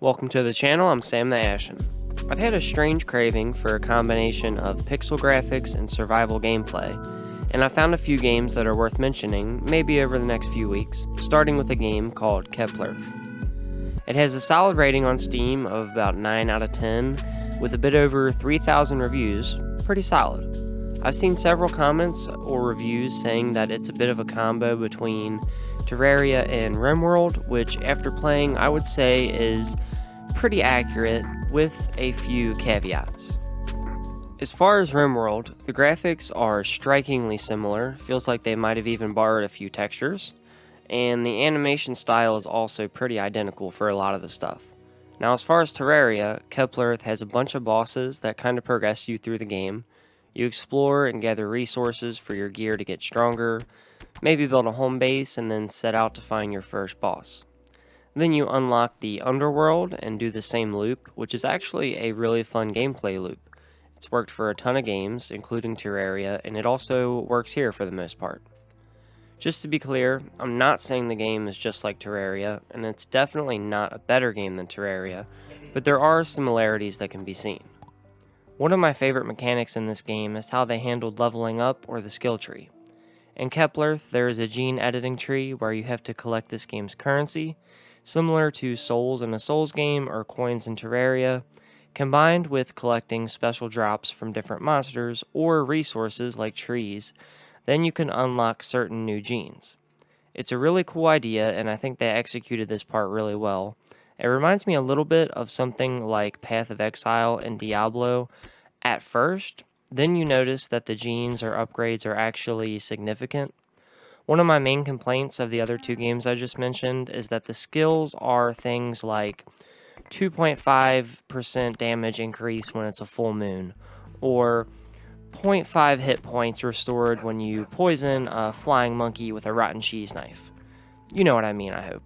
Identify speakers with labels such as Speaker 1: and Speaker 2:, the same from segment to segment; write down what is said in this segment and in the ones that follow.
Speaker 1: Welcome to the channel, I'm Sam the Ashen. I've had a strange craving for a combination of pixel graphics and survival gameplay, and I found a few games that are worth mentioning, maybe over the next few weeks, starting with a game called Keplerth. It has a solid rating on Steam of about 9 out of 10, with a bit over 3,000 reviews, pretty solid. I've seen several comments or reviews saying that it's a bit of a combo between Terraria and Rimworld, which after playing I would say is pretty accurate with a few caveats. As far as Rimworld, the graphics are strikingly similar, feels like they might have even borrowed a few textures, and the animation style is also pretty identical for a lot of the stuff. Now as far as Terraria, Keplerth has a bunch of bosses that kind of progress you through the game. You explore and gather resources for your gear to get stronger, maybe build a home base and then set out to find your first boss. Then you unlock the underworld and do the same loop, which is actually a really fun gameplay loop. It's worked for a ton of games, including Terraria, and it also works here for the most part. Just to be clear, I'm not saying the game is just like Terraria, and it's definitely not a better game than Terraria, but there are similarities that can be seen. One of my favorite mechanics in this game is how they handled leveling up or the skill tree. In Keplerth, there is a gene editing tree where you have to collect this game's currency, similar to souls in a Souls game or coins in Terraria, combined with collecting special drops from different monsters or resources like trees. Then you can unlock certain new genes. It's a really cool idea, and I think they executed this part really well. It reminds me a little bit of something like Path of Exile and Diablo at first, then you notice that the genes or upgrades are actually significant. One of my main complaints of the other two games I just mentioned is that the skills are things like 2.5% damage increase when it's a full moon, or 0.5 hit points restored when you poison a flying monkey with a rotten cheese knife. You know what I mean, I hope.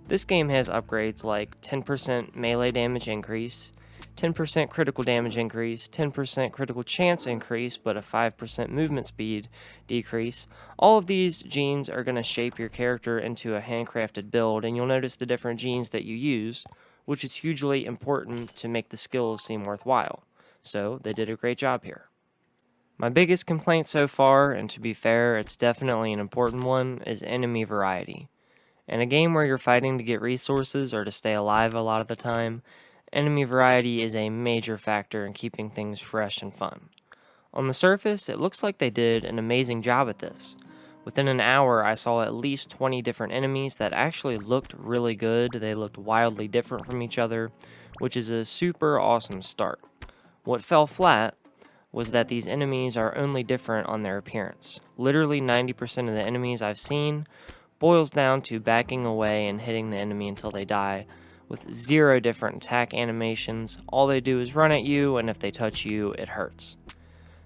Speaker 1: This game has upgrades like 10% melee damage increase, 10% critical damage increase, 10% critical chance increase, but a 5% movement speed decrease. All of these genes are going to shape your character into a handcrafted build, and you'll notice the different genes that you use, which is hugely important to make the skills seem worthwhile. So they did a great job here. My biggest complaint so far, and to be fair, it's definitely an important one, is enemy variety. In a game where you're fighting to get resources or to stay alive a lot of the time, enemy variety is a major factor in keeping things fresh and fun. On the surface, it looks like they did an amazing job at this. Within an hour, I saw at least 20 different enemies that actually looked really good. They looked wildly different from each other, which is a super awesome start. What fell flat was that these enemies are only different on their appearance. Literally 90% of the enemies I've seen boils down to backing away and hitting the enemy until they die, with 0 different attack animations. All they do is run at you, and if they touch you, it hurts.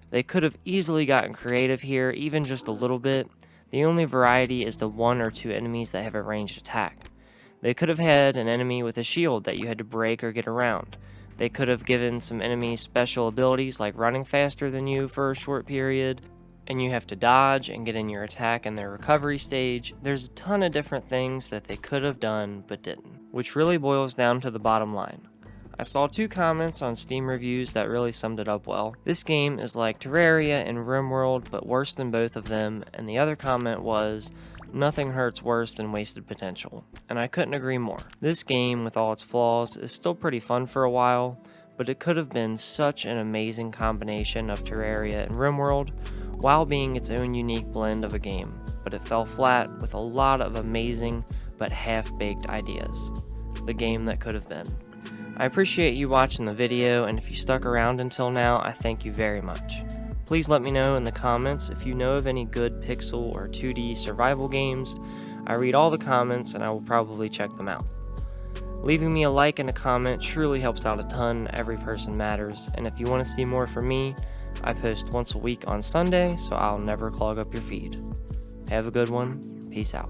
Speaker 1: They could have easily gotten creative here, even just a little bit. The only variety is the 1 or 2 enemies that have a ranged attack. They could have had an enemy with a shield that you had to break or get around. They could have given some enemies special abilities like running faster than you for a short period, and you have to dodge and get in your attack in their recovery stage. There's a ton of different things that they could have done but didn't, which really boils down to the bottom line. I saw 2 comments on Steam reviews that really summed it up well. This game is like Terraria and Rimworld, but worse than both of them, and the other comment was, nothing hurts worse than wasted potential, and I couldn't agree more. This game, with all its flaws, is still pretty fun for a while, but it could have been such an amazing combination of Terraria and Rimworld, while being its own unique blend of a game, but it fell flat with a lot of amazing but half-baked ideas. The game that could have been. I appreciate you watching the video, and if you stuck around until now, I thank you very much. Please let me know in the comments if you know of any good pixel or 2D survival games. I read all the comments and I will probably check them out. Leaving me a like and a comment truly helps out a ton. Every person matters, and if you want to see more from me, I post once a week on Sunday, so I'll never clog up your feed. Have a good one. Peace out.